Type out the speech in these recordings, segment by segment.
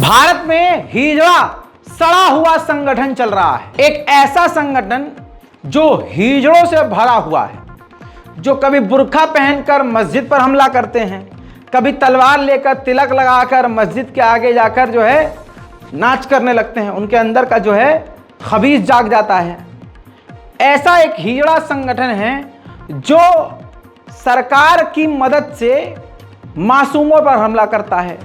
भारत में हिजड़ा सड़ा हुआ संगठन चल रहा है। एक ऐसा संगठन जो हिजड़ों से भरा हुआ है, जो कभी बुर्का पहनकर मस्जिद पर हमला करते हैं, कभी तलवार लेकर तिलक लगाकर मस्जिद के आगे जाकर जो है नाच करने लगते हैं। उनके अंदर का जो है खबीस जाग जाता है। ऐसा एक हिजड़ा संगठन है जो सरकार की मदद से मासूमों पर हमला करता है।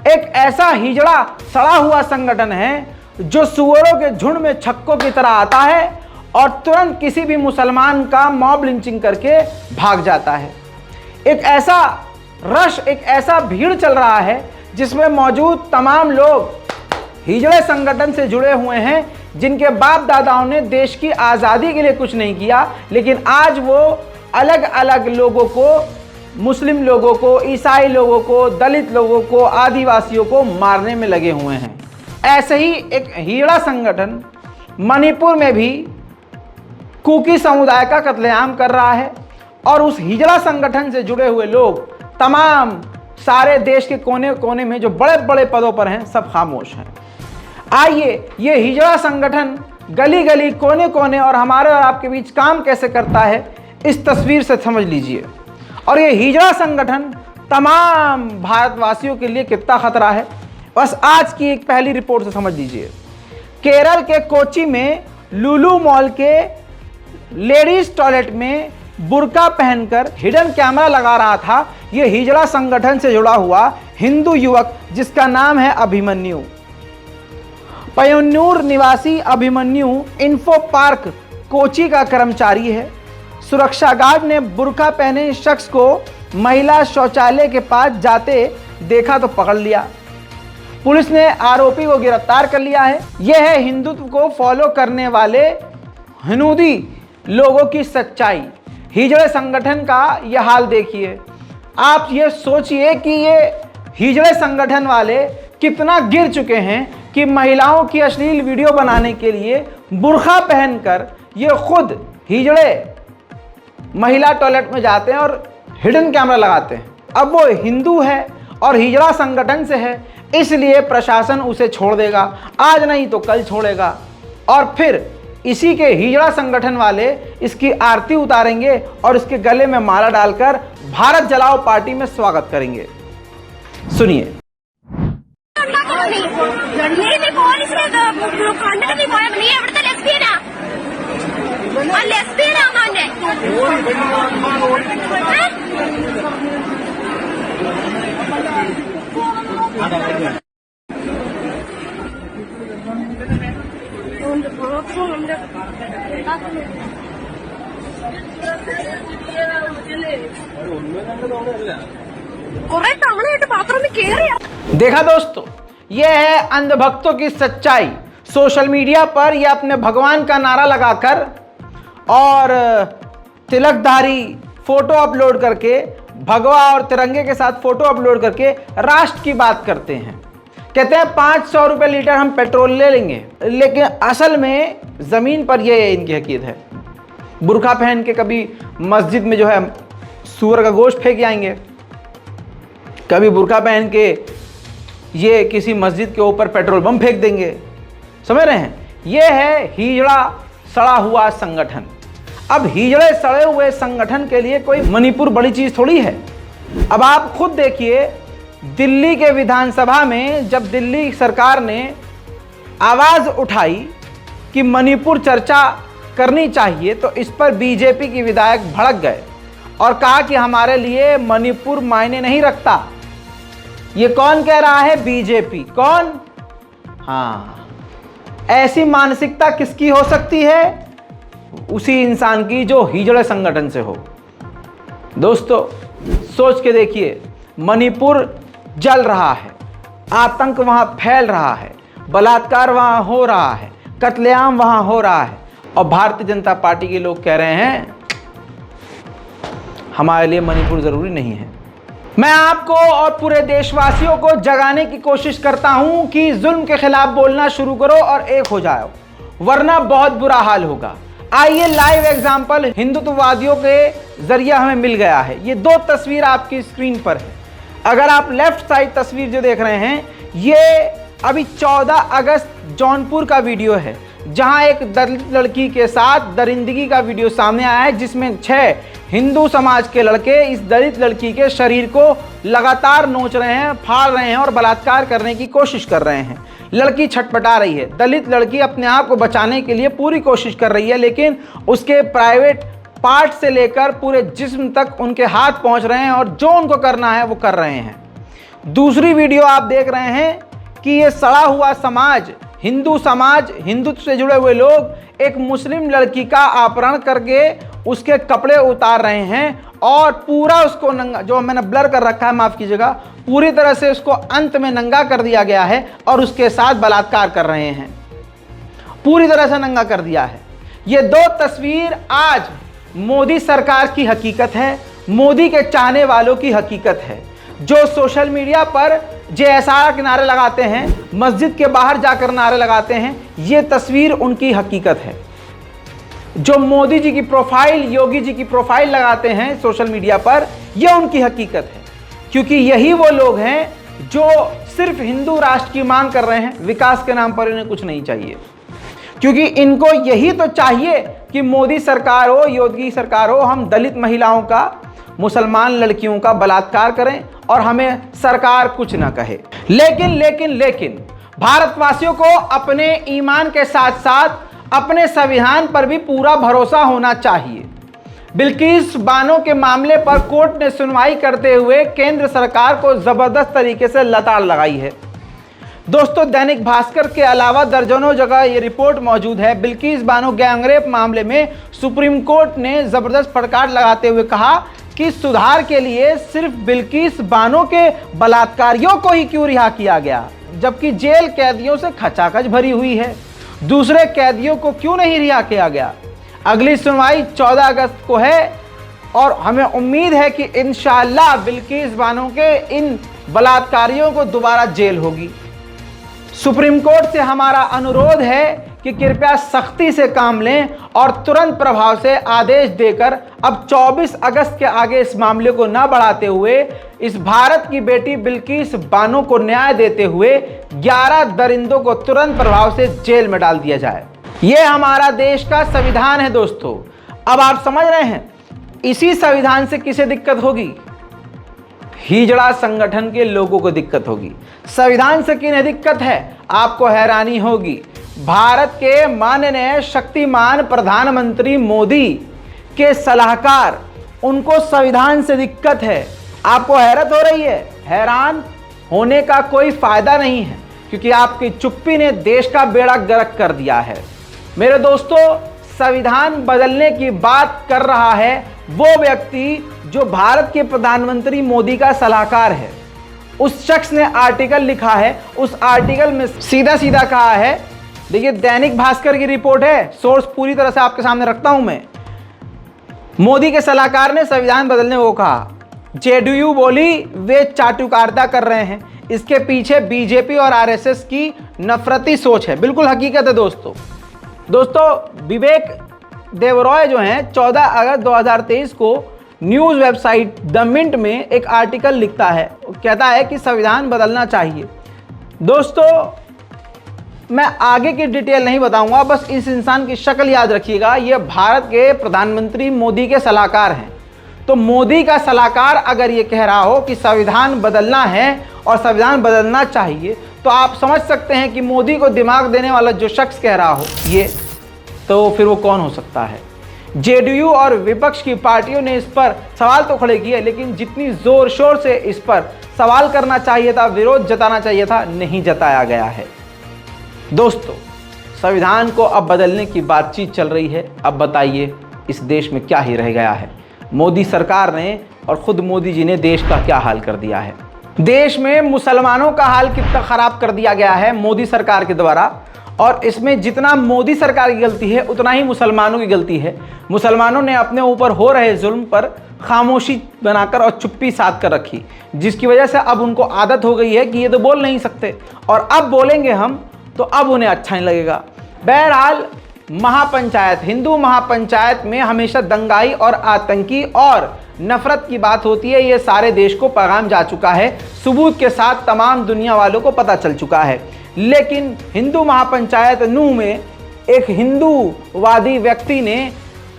एक ऐसा हिजड़ा सड़ा हुआ संगठन है जो सुअरों के झुंड में छक्कों की तरह आता है और तुरंत किसी भी मुसलमान का मॉब लिंचिंग करके भाग जाता है। एक ऐसा रश, एक ऐसा भीड़ चल रहा है जिसमें मौजूद तमाम लोग हिजड़े संगठन से जुड़े हुए हैं, जिनके बाप दादाओं ने देश की आज़ादी के लिए कुछ नहीं किया, लेकिन आज वो अलग अलग लोगों को, मुस्लिम लोगों को, ईसाई लोगों को, दलित लोगों को, आदिवासियों को मारने में लगे हुए हैं। ऐसे ही एक हिजड़ा संगठन मणिपुर में भी कुकी समुदाय का कत्लेआम कर रहा है और उस हिजड़ा संगठन से जुड़े हुए लोग तमाम सारे देश के कोने कोने में जो बड़े बड़े पदों पर हैं, सब खामोश हैं। आइए ये हिजड़ा संगठन गली गली, कोने कोने और हमारे और आपके बीच काम कैसे करता है, इस तस्वीर से समझ लीजिए। और ये हिजड़ा संगठन तमाम भारतवासियों के लिए कितना खतरा है, बस आज की एक पहली रिपोर्ट से समझ लीजिए। केरल के कोची में लुलु मॉल के लेडीज टॉयलेट में बुर्का पहनकर हिडन कैमरा लगा रहा था ये हिजड़ा संगठन से जुड़ा हुआ हिंदू युवक, जिसका नाम है अभिमन्यु। पयन्नूर निवासी अभिमन्यु इन्फो पार्क कोची का कर्मचारी है। सुरक्षा गार्ड ने बुर्का पहने इस शख्स को महिला शौचालय के पास जाते देखा तो पकड़ लिया। पुलिस ने आरोपी को गिरफ्तार कर लिया है। यह है हिंदुत्व को फॉलो करने वाले हनूदी लोगों की सच्चाई। हिजड़े संगठन का यह हाल देखिए। आप ये सोचिए कि ये हिजड़े संगठन वाले कितना गिर चुके हैं कि महिलाओं की अश्लील वीडियो बनाने के लिए बुर्का पहनकर ये खुद हिजड़े महिला टॉयलेट में जाते हैं और हिडन कैमरा लगाते हैं। अब वो हिंदू है और हिजड़ा संगठन से है, इसलिए प्रशासन उसे छोड़ देगा, आज नहीं तो कल छोड़ेगा। और फिर इसी के हिजड़ा संगठन वाले इसकी आरती उतारेंगे और इसके गले में माला डालकर भारत जलाओ पार्टी में स्वागत करेंगे। सुनिए। देखा दोस्तों, यह है अंधभक्तों की सच्चाई। सोशल मीडिया पर यह अपने भगवान का नारा लगाकर और तिलकधारी फोटो अपलोड करके, भगवा और तिरंगे के साथ फोटो अपलोड करके राष्ट्र की बात करते हैं। कहते हैं 500 रुपये लीटर हम पेट्रोल ले लेंगे, लेकिन असल में ज़मीन पर ये इनकी हकीकत है। बुर्का पहन के कभी मस्जिद में जो है सूअर का गोश्त फेंक आएंगे, कभी बुर्का पहन के ये किसी मस्जिद के ऊपर पेट्रोल बम फेंक देंगे। समझ रहे हैं? ये है हिजड़ा सड़ा हुआ संगठन। अब हिजड़े सड़े हुए संगठन के लिए कोई मणिपुर बड़ी चीज़ थोड़ी है। अब आप खुद देखिए, दिल्ली के विधानसभा में जब दिल्ली सरकार ने आवाज़ उठाई कि मणिपुर चर्चा करनी चाहिए, तो इस पर बीजेपी की विधायक भड़क गए और कहा कि हमारे लिए मणिपुर मायने नहीं रखता। ये कौन कह रहा है? बीजेपी। कौन? हाँ, ऐसी मानसिकता किसकी हो सकती है? उसी इंसान की जो हिजड़े संगठन से हो। दोस्तों सोच के देखिए, मणिपुर जल रहा है, आतंक वहां फैल रहा है, बलात्कार वहां हो रहा है, कत्लेआम वहां हो रहा है, और भारतीय जनता पार्टी के लोग कह रहे हैं हमारे लिए मणिपुर जरूरी नहीं है। मैं आपको और पूरे देशवासियों को जगाने की कोशिश करता हूं कि जुल्म के खिलाफ बोलना शुरू करो और एक हो जाओ, वरना बहुत बुरा हाल होगा। आइए लाइव एग्जाम्पल हिंदुत्ववादियों के जरिए हमें मिल गया है। ये दो तस्वीर आपकी स्क्रीन पर है। अगर आप लेफ्ट साइड तस्वीर जो देख रहे हैं, ये अभी 14 अगस्त जौनपुर का वीडियो है, जहां एक दलित लड़की के साथ दरिंदगी का वीडियो सामने आया है, जिसमें 6 हिंदू समाज के लड़के इस दलित लड़की के शरीर को लगातार नोच रहे हैं, फाड़ रहे हैं और बलात्कार करने की कोशिश कर रहे हैं। लड़की छटपटा रही है। दलित लड़की अपने आप को बचाने के लिए पूरी कोशिश कर रही है, लेकिन उसके प्राइवेट पार्ट से लेकर पूरे जिस्म तक उनके हाथ पहुंच रहे हैं और जो उनको करना है वो कर रहे हैं। दूसरी वीडियो आप देख रहे हैं कि ये सड़ा हुआ समाज, हिंदुत्व से जुड़े हुए लोग एक मुस्लिम लड़की का अपहरण करके उसके कपड़े उतार रहे हैं और पूरा उसको नंगा, जो मैंने ब्लर कर रखा है माफ़ कीजिएगा, पूरी तरह से उसको अंत में नंगा कर दिया गया है और उसके साथ बलात्कार कर रहे हैं। पूरी तरह से नंगा कर दिया है। ये 2 तस्वीर आज मोदी सरकार की हकीकत है, मोदी के चाहने वालों की हकीकत है, जो सोशल मीडिया पर JSR के नारे लगाते हैं, मस्जिद के बाहर जाकर नारे लगाते हैं। ये तस्वीर उनकी हकीकत है। जो मोदी जी की प्रोफाइल, योगी जी की प्रोफाइल लगाते हैं सोशल मीडिया पर, यह उनकी हकीकत है। क्योंकि यही वो लोग हैं जो सिर्फ हिंदू राष्ट्र की मांग कर रहे हैं, विकास के नाम पर इन्हें कुछ नहीं चाहिए। क्योंकि इनको यही तो चाहिए कि मोदी सरकार हो, योगी सरकार हो, हम दलित महिलाओं का, मुसलमान लड़कियों का बलात्कार करें और हमें सरकार कुछ ना कहे। लेकिन भारतवासियों को अपने ईमान के साथ साथ अपने संविधान पर भी पूरा भरोसा होना चाहिए। बिल्किस बानो के मामले पर कोर्ट ने सुनवाई करते हुए केंद्र सरकार को जबरदस्त तरीके से लताड़ लगाई है। दोस्तों, दैनिक भास्कर के अलावा दर्जनों जगह ये रिपोर्ट मौजूद है। बिल्किस बानो गैंगरेप मामले में सुप्रीम कोर्ट ने जबरदस्त फटकार लगाते हुए कहा कि सुधार के लिए सिर्फ बिल्किस बानो के बलात्कारियों को ही क्यों रिहा किया गया, जबकि जेल कैदियों से खचाखच भरी हुई है। दूसरे कैदियों को क्यों नहीं रिहा किया गया। अगली सुनवाई 14 अगस्त को है और हमें उम्मीद है कि इंशाअल्लाह बिल्किस बानो के इन बलात्कारियों को दोबारा जेल होगी। सुप्रीम कोर्ट से हमारा अनुरोध है कि कृपया सख्ती से काम लें और तुरंत प्रभाव से आदेश देकर अब 24 अगस्त के आगे इस मामले को न बढ़ाते हुए इस भारत की बेटी बिल्किस बानो को न्याय देते हुए 11 दरिंदों को तुरंत प्रभाव से जेल में डाल दिया जाए। यह हमारा देश का संविधान है दोस्तों। अब आप समझ रहे हैं, इसी संविधान से किसे दिक्कत होगी? हिजड़ा संगठन के लोगों को दिक्कत होगी। संविधान से किन्हें दिक्कत है? आपको हैरानी होगी। भारत के माननीय शक्तिमान प्रधानमंत्री मोदी के सलाहकार, उनको संविधान से दिक्कत है। आपको हैरत हो रही है? हैरान होने का कोई फायदा नहीं है, क्योंकि आपकी चुप्पी ने देश का बेड़ा गर्क कर दिया है। मेरे दोस्तों, संविधान बदलने की बात कर रहा है वो व्यक्ति जो भारत के प्रधानमंत्री मोदी का सलाहकार है। उस शख्स ने आर्टिकल लिखा है, उस आर्टिकल में सीधा सीधा कहा है, देखिए दैनिक भास्कर की रिपोर्ट है, सोर्स पूरी तरह से आपके सामने रखता हूं मैं। मोदी के सलाहकार ने संविधान बदलने को कहा। जेडीयू बोली वे चाटुकारिता कर रहे हैं, इसके पीछे बीजेपी और आरएसएस की नफरती सोच है। बिल्कुल हकीकत है दोस्तों, विवेक देवरॉय जो हैं 14 अगस्त 2023 को न्यूज़ वेबसाइट द मिंट में एक आर्टिकल लिखता है, कहता है कि संविधान बदलना चाहिए। दोस्तों, मैं आगे की डिटेल नहीं बताऊंगा, बस इस इंसान की शक्ल याद रखिएगा। ये भारत के प्रधानमंत्री मोदी के सलाहकार हैं। तो मोदी का सलाहकार अगर ये कह रहा हो कि संविधान बदलना है और संविधान बदलना चाहिए, तो आप समझ सकते हैं कि मोदी को दिमाग देने वाला जो शख्स कह रहा हो ये, तो फिर वो कौन हो सकता है। जेडीयू और विपक्ष की पार्टियों ने इस पर सवाल तो खड़े किए, लेकिन जितनी जोर शोर से इस पर सवाल करना चाहिए था, विरोध जताना चाहिए था, नहीं जताया गया है। दोस्तों, संविधान को अब बदलने की बातचीत चल रही है। अब बताइए इस देश में क्या ही रह गया है। मोदी सरकार ने और खुद मोदी जी ने देश का क्या हाल कर दिया है। देश में मुसलमानों का हाल कितना खराब कर दिया गया है मोदी सरकार के द्वारा, और इसमें जितना मोदी सरकार की गलती है उतना ही मुसलमानों की गलती है। मुसलमानों ने अपने ऊपर हो रहे जुल्म पर खामोशी बनाकर और चुप्पी साध कर रखी, जिसकी वजह से अब उनको आदत हो गई है कि ये तो बोल नहीं सकते, और अब बोलेंगे हम तो अब उन्हें अच्छा नहीं लगेगा। बहरहाल, महापंचायत, हिंदू महापंचायत में हमेशा दंगाई और आतंकी और नफरत की बात होती है। ये सारे देश को पैगाम जा चुका है, सबूत के साथ तमाम दुनिया वालों को पता चल चुका है। लेकिन हिंदू महापंचायत नूह में एक हिंदूवादी व्यक्ति ने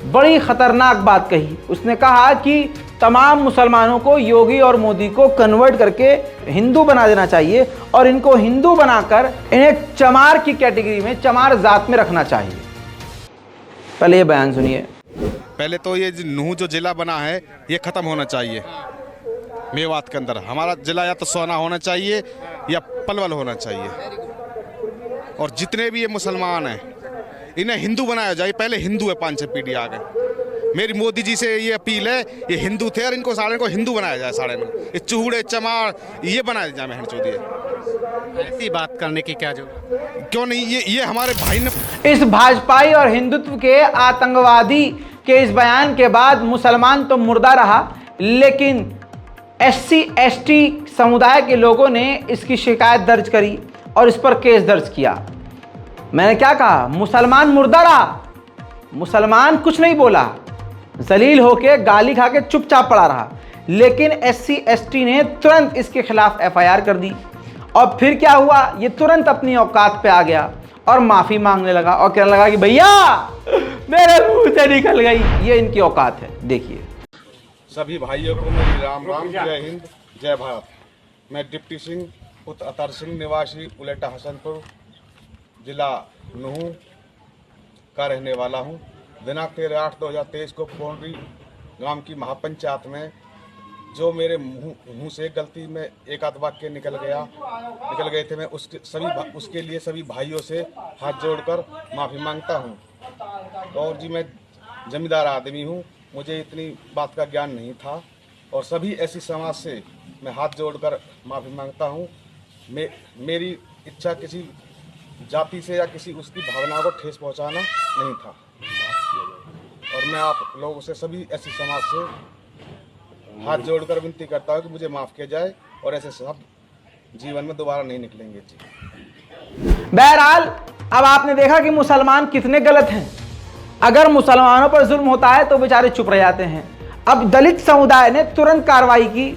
बड़ी खतरनाक बात कही। उसने कहा कि तमाम मुसलमानों को योगी और मोदी को कन्वर्ट करके हिंदू बना देना चाहिए और इनको हिंदू बनाकर इन्हें चमार की कैटेगरी में, चमार जात में रखना चाहिए। पहले ये बयान सुनिए। पहले तो ये नूह जो जिला बना है ये ख़त्म होना चाहिए। मेवात के अंदर हमारा जिला या तो सोना होना चाहिए या पलवल होना चाहिए। और जितने भी ये मुसलमान हैं इन्हें हिंदू बनाया जाए। पहले हिंदू है 5-6 पीढ़ी आ गए। मेरी मोदी जी से ये अपील है, ये हिंदू थे और इनको सारे को हिंदू बनाया जाए। सारे को ये चूड़े चमार ये बनाया जाए। महन चौधरी ऐसी बात करने की क्या जरूरत, क्यों नहीं? ये हमारे भाई ने इस भाजपाई और हिंदुत्व के आतंकवादी के इस बयान के बाद मुसलमान तो मुर्दा रहा, लेकिन SC/ST समुदाय के लोगों ने इसकी शिकायत दर्ज करी और इस पर केस दर्ज किया। मैंने क्या कहा? मुसलमान मुर्दा रहा, मुसलमान कुछ नहीं बोला, जलील होके गाली खा के चुपचाप पड़ा रहा। लेकिन SC/ST ने तुरंत इसके खिलाफ FIR कर दी और फिर क्या हुआ? ये तुरंत अपनी औकात पे आ गया और माफी मांगने लगा और कहने लगा कि भैया मेरे मुंह से निकल गई। ये इनकी औकात है। देखिए। सभी भाइयों को मेरी राम राम, जय हिंद, जय भारत। मैं डिप्टी सिंह पुत्र अतर सिंह निवासी उलेटा हसनपुर जिला नूह का रहने वाला हूँ। दिनांक 13/8/2023 को पोंडरी गांव की महापंचायत में जो मेरे मुंह से गलती में एक आध वाक्य निकल गए थे, मैं उसके लिए सभी भाइयों से हाथ जोड़कर माफ़ी मांगता हूँ। और जी मैं जमींदार आदमी हूँ, मुझे इतनी बात का ज्ञान नहीं था और सभी ऐसी समाज से मैं हाथ जोड़कर माफ़ी मांगता हूँ। मेरी इच्छा किसी जाति से या किसी उसकी भावना को ठेस पहुँचाना नहीं था और मैं आप लोगों से सभी ऐसी समाज से हाथ जोड़कर विनती करता हूँ कि मुझे माफ़ किया जाए और ऐसे सब जीवन में दोबारा नहीं निकलेंगे जी। बहरहाल अब आपने देखा कि मुसलमान कितने गलत हैं। अगर मुसलमानों पर जुल्म होता है तो बेचारे चुप रह जाते हैं। अब दलित समुदाय ने तुरंत कार्रवाई की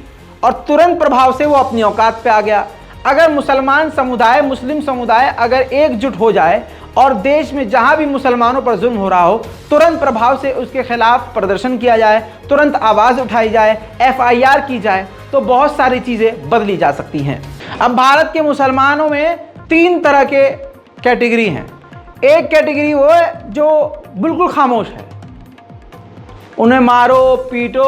और तुरंत प्रभाव से वो अपनी औकात पे आ गया। अगर मुसलमान समुदाय, मुस्लिम समुदाय अगर एकजुट हो जाए और देश में जहां भी मुसलमानों पर जुल्म हो रहा हो, तुरंत प्रभाव से उसके खिलाफ प्रदर्शन किया जाए, तुरंत आवाज़ उठाई जाए, FIR की जाए, तो बहुत सारी चीज़ें बदली जा सकती हैं। अब भारत के मुसलमानों में 3 तरह के कैटेगरी हैं। एक कैटेगरी वो है जो बिल्कुल खामोश है, उन्हें मारो पीटो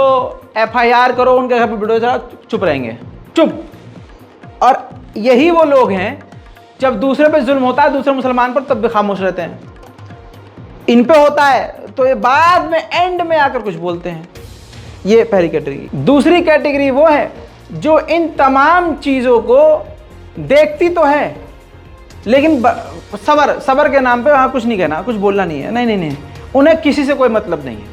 FIR करो, उनके घर पर वीडियो चुप रहेंगे, चुप। और यही वो लोग हैं जब दूसरे पे जुल्म होता है, दूसरे मुसलमान पर, तब भी खामोश रहते हैं। इन पे होता है तो ये बाद में एंड में आकर कुछ बोलते हैं। ये पहली कैटेगरी। दूसरी कैटेगरी वो है जो इन तमाम चीज़ों को देखती तो है लेकिन सबर के नाम पे वहाँ कुछ नहीं कहना, कुछ बोलना नहीं है। नहीं, उन्हें किसी से कोई मतलब नहीं है।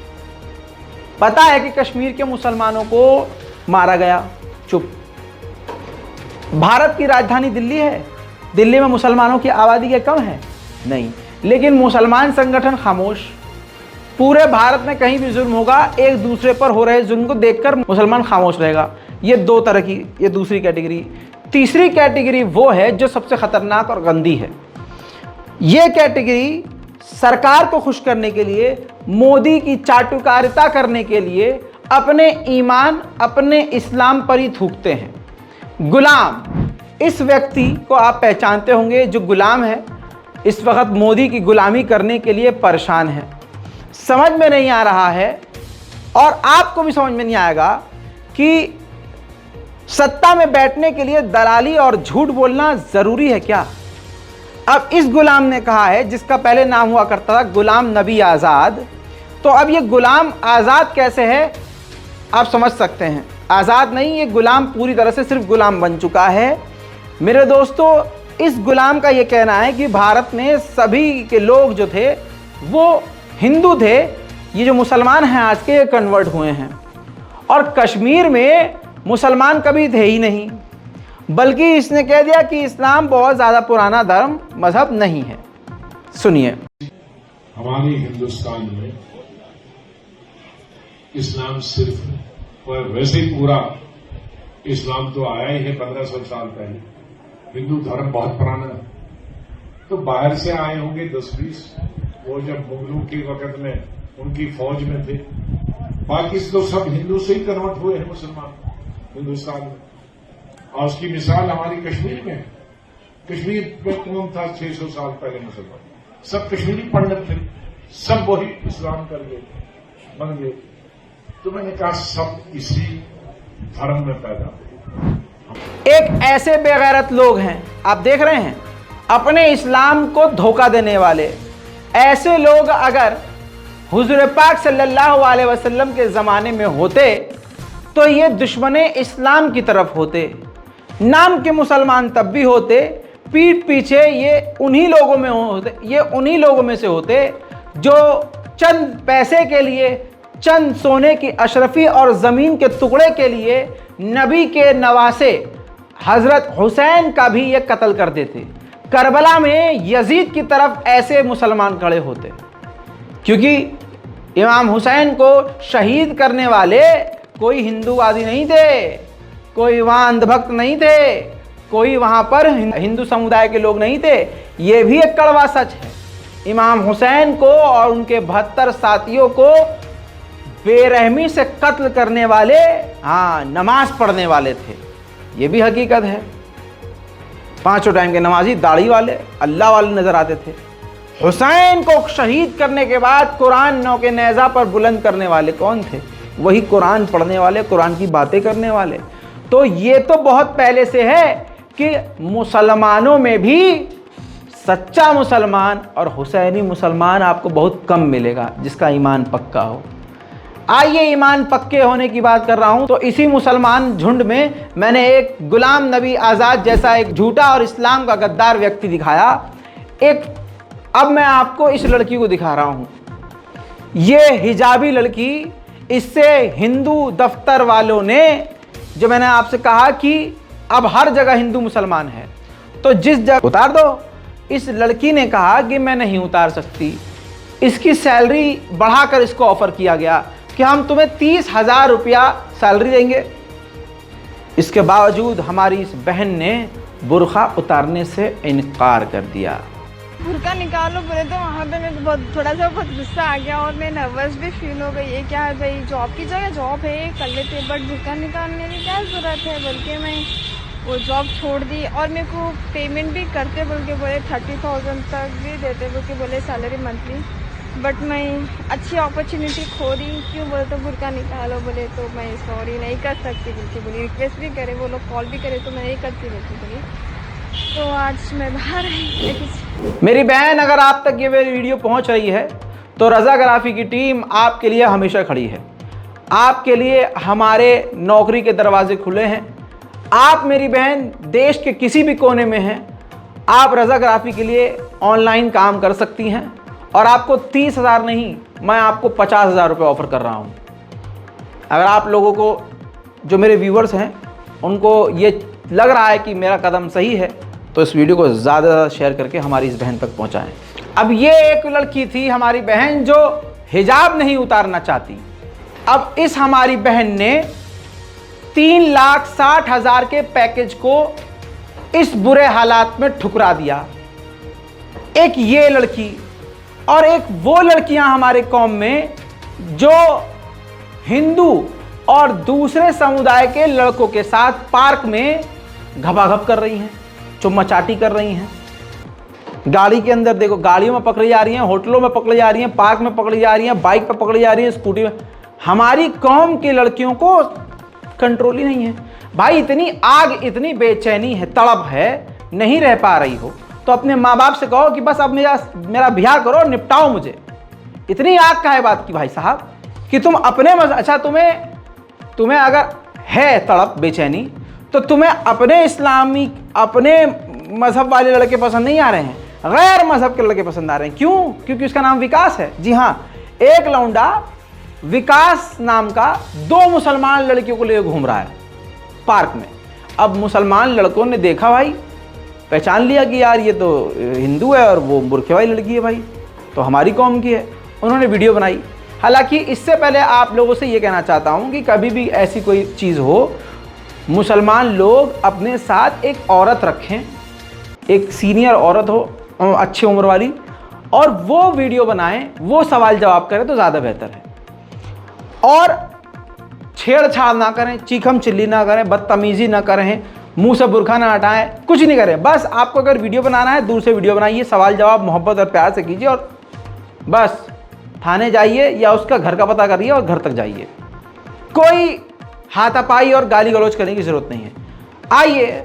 पता है कि कश्मीर के मुसलमानों को मारा गया, चुप। भारत की राजधानी दिल्ली है, दिल्ली में मुसलमानों की आबादी क्या कम है? नहीं, लेकिन मुसलमान संगठन खामोश। पूरे भारत में कहीं भी जुल्म होगा, एक दूसरे पर हो रहे जुल्म को देखकर मुसलमान खामोश रहेगा। ये 2 तरह की, ये दूसरी कैटेगरी। तीसरी कैटेगरी वो है जो सबसे खतरनाक और गंदी है। ये कैटेगरी सरकार को खुश करने के लिए, मोदी की चाटुकारिता करने के लिए अपने ईमान, अपने इस्लाम पर ही थूकते हैं। गुलाम, इस व्यक्ति को आप पहचानते होंगे जो गुलाम है, इस वक्त मोदी की गुलामी करने के लिए परेशान है। समझ में नहीं आ रहा है और आपको भी समझ में नहीं आएगा कि सत्ता में बैठने के लिए दलाली और झूठ बोलना जरूरी है क्या। अब इस गुलाम ने कहा है, जिसका पहले नाम हुआ करता था गुलाम नबी आज़ाद, तो अब ये गुलाम आज़ाद कैसे है आप समझ सकते हैं। आज़ाद नहीं, ये गुलाम पूरी तरह से सिर्फ गुलाम बन चुका है। मेरे दोस्तों, इस गुलाम का ये कहना है कि भारत में सभी के लोग जो थे वो हिंदू थे, ये जो मुसलमान हैं आज के, ये कन्वर्ट हुए हैं। और कश्मीर में मुसलमान कभी थे ही नहीं, बल्कि इसने कह दिया कि इस्लाम बहुत ज़्यादा पुराना धर्म मजहब नहीं है। सुनिए। हमारे हिंदुस्तान में इस्लाम सिर्फ, और वैसे ही पूरा इस्लाम तो आया ही है 1500 साल पहले। हिंदू धर्म बहुत पुराना तो बाहर से आए होंगे 10-20, वो जब मुगलों के वक्त में उनकी फौज में थे। बाकी तो सब हिंदू से ही कन्वर्ट हुए हैं मुसलमान हिंदुस्तान में। और उसकी मिसाल हमारी कश्मीर में है। कश्मीर में कौन था 600 साल पहले मुसलमान? सब कश्मीरी पंडित थे, सब वही इस्लाम कर गए, बन गए। तो मैंने कहा सब इसी धर्म में पैदा हुए। एक ऐसे बेगैरत लोग हैं, आप देख रहे हैं, अपने इस्लाम को धोखा देने वाले। ऐसे लोग अगर हुजूर पाक सल्लल्लाहु अलैहि वसल्लम के ज़माने में होते तो ये दुश्मने इस्लाम की तरफ होते। नाम के मुसलमान तब भी होते, पीठ पीछे ये उन्हीं लोगों में होते, ये उन्हीं लोगों में से होते जो चंद पैसे के लिए, चंद सोने की अशरफी और ज़मीन के टुकड़े के लिए नबी के नवासे हज़रत हुसैन का भी ये कत्ल कर देते। करबला में यजीद की तरफ ऐसे मुसलमान खड़े होते, क्योंकि इमाम हुसैन को शहीद करने वाले कोई हिंदूवादी नहीं थे, कोई वहाँ अंधभक्त नहीं थे, कोई वहाँ पर हिंदू समुदाय के लोग नहीं थे। ये भी एक कड़वा सच है। इमाम हुसैन को और उनके 72 साथियों को बेरहमी से कत्ल करने वाले, हाँ, नमाज पढ़ने वाले थे। ये भी हकीकत है। 5 टाइम के नमाजी, दाढ़ी वाले, अल्लाह वाले नजर आते थे। हुसैन को शहीद करने के बाद कुरान नौ के नेज़ा पर बुलंद करने वाले कौन थे? वही कुरान पढ़ने वाले, कुरान की बातें करने वाले। तो ये तो बहुत पहले से है कि मुसलमानों में भी सच्चा मुसलमान और हुसैनी मुसलमान आपको बहुत कम मिलेगा, जिसका ईमान पक्का हो। आइए ईमान पक्के होने की बात कर रहा हूं, तो इसी मुसलमान झुंड में मैंने एक गुलाम नबी आज़ाद जैसा एक झूठा और इस्लाम का गद्दार व्यक्ति दिखाया। अब मैं आपको इस लड़की को दिखा रहा हूं। ये हिजाबी लड़की, इससे हिंदू दफ्तर वालों ने, जो मैंने आपसे कहा कि अब हर जगह हिंदू मुसलमान है, तो जिस जगह उतार दो, इस लड़की ने कहा कि मैं नहीं उतार सकती। इसकी सैलरी बढ़ाकर इसको ऑफर किया गया कि हम तुम्हें 30,000 रुपया सैलरी देंगे। इसके बावजूद हमारी इस बहन ने बुर्खा उतारने से इनकार कर दिया। बुर्का निकालो बोले तो वहाँ पे मैं बहुत थोड़ा सा बहुत गुस्सा आ गया और मैं नर्वस भी फील हो गई। ये क्या है भाई, जॉब की जगह जॉब है, कर लेते, बट बुर्का निकालने की क्या ज़रूरत है। बल्कि मैं वो जॉब छोड़ दी और मेरे को पेमेंट भी करते बोल के बोले 30,000 तक भी देते बोल के बोले सैलरी मंथली। बट मैं अच्छी अपॉर्चुनिटी खो दी। क्यों बोले तो बुर्का निकालो बोले तो मैं सॉरी नहीं कर सकती बोल के बोली। रिक्वेस्ट भी करे, वो लोग कॉल भी करे तो मैं नहीं करती बोली। तो आज मैं बाहर आई। मेरी बहन, अगर आप तक ये मेरी वीडियो पहुंच रही है तो रज़ाग्राफी की टीम आपके लिए हमेशा खड़ी है। आपके लिए हमारे नौकरी के दरवाजे खुले हैं। आप मेरी बहन देश के किसी भी कोने में हैं, आप रज़ाग्राफी के लिए ऑनलाइन काम कर सकती हैं और आपको 30,000 नहीं, मैं आपको 50,000 रुपये ऑफ़र कर रहा हूँ। अगर आप लोगों को, जो मेरे व्यूवर्स हैं, उनको ये लग रहा है कि मेरा कदम सही है, तो इस वीडियो को ज़्यादा ज़्यादा शेयर करके हमारी इस बहन तक पहुँचाएँ। अब ये एक लड़की थी हमारी बहन जो हिजाब नहीं उतारना चाहती। अब इस हमारी बहन ने 3,60,000 के पैकेज को इस बुरे हालात में ठुकरा दिया। एक ये लड़की और एक वो लड़कियां हमारे कौम में जो हिंदू और दूसरे समुदाय के लड़कों के साथ पार्क में घपाघप कर रही हैं, चुम्मा चाटी कर रही हैं। गाड़ी के अंदर देखो, गाड़ियों में पकड़ी जा रही हैं, होटलों में पकड़ी जा रही हैं, पार्क में पकड़ी जा रही हैं, बाइक पर पकड़ी जा रही हैं, स्कूटी में। हमारी कौम की लड़कियों को कंट्रोल ही नहीं है भाई। इतनी आग, इतनी बेचैनी है, तड़प है, नहीं रह पा रही हो तो अपने माँ बाप से कहो कि बस अब मेरा ब्याह करो, निपटाओ मुझे। इतनी आग का है बात की भाई साहब कि तुम अपने अच्छा, तुम्हें अगर है तड़प, बेचैनी, तो तुम्हें अपने इस्लामी, अपने मजहब वाले लड़के पसंद नहीं आ रहे हैं, गैर मजहब के लड़के पसंद आ रहे हैं। क्यों? क्योंकि उसका नाम विकास है। जी हाँ, एक लौंडा विकास नाम का 2 मुसलमान लड़कियों को लेकर घूम रहा है पार्क में। अब मुसलमान लड़कों ने देखा भाई, पहचान लिया कि यार ये तो हिंदू है और वो बुर्के वाली लड़की है भाई, तो हमारी कौम की है। उन्होंने वीडियो बनाई। हालांकि इससे पहले आप लोगों से ये कहना चाहता हूँ कि कभी भी ऐसी कोई चीज़ हो, मुसलमान लोग अपने साथ एक औरत रखें, एक सीनियर औरत हो, अच्छी उम्र वाली, और वो वीडियो बनाएं, वो सवाल जवाब करें तो ज़्यादा बेहतर है। और छेड़छाड़ ना करें, चीखम चिल्ली ना करें, बदतमीज़ी ना करें, मुंह से बुरखा ना हटाएं, कुछ नहीं करें। बस आपको अगर वीडियो बनाना है दूर से वीडियो बनाइए, सवाल जवाब मोहब्बत और प्यार से कीजिए, और बस थाने जाइए या उसका घर का पता करिए और घर तक जाइए। कोई हाथापाई और गाली गलौज करने की जरूरत नहीं है। आइए,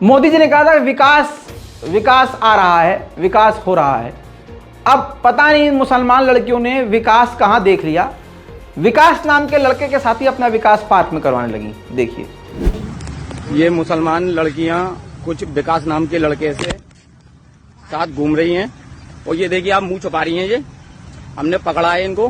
मोदी जी ने कहा था विकास आ रहा है, विकास हो रहा है। अब पता नहीं मुसलमान लड़कियों ने विकास कहाँ देख लिया, विकास नाम के लड़के के साथ ही अपना विकास पार्क में करवाने लगी। देखिए, ये मुसलमान लड़कियां कुछ विकास नाम के लड़के से साथ घूम रही हैं, और ये देखिए आप मुंह छुपा रही हैं। ये हमने पकड़ा है इनको।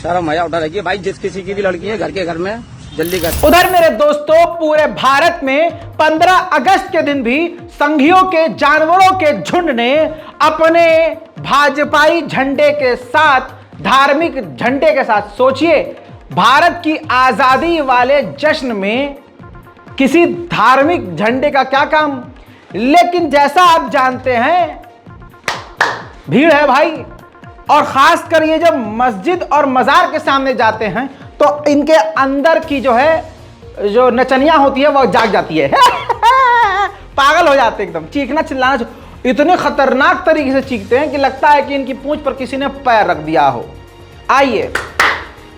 शर्म आया उठा रखिए भाई, जिस किसी की भी लड़की है घर के घर में जल्दी कर। उधर मेरे दोस्तों, पूरे भारत में 15 अगस्त के दिन भी संघियों के जानवरों के झुंड ने अपने भाजपाई झंडे के साथ, धार्मिक झंडे के साथ, सोचिए भारत की आजादी वाले जश्न में किसी धार्मिक झंडे का क्या काम। लेकिन जैसा आप जानते हैं, भीड़ है भाई, और खासकर ये जब मस्जिद और मजार के सामने जाते हैं तो इनके अंदर की जो नचनियां होती है वो जाग जाती है पागल हो जाते हैं एकदम, चीखना चिल्लाना, इतने खतरनाक तरीके से चीखते हैं कि लगता है कि इनकी पूंछ पर किसी ने पैर रख दिया हो। आइए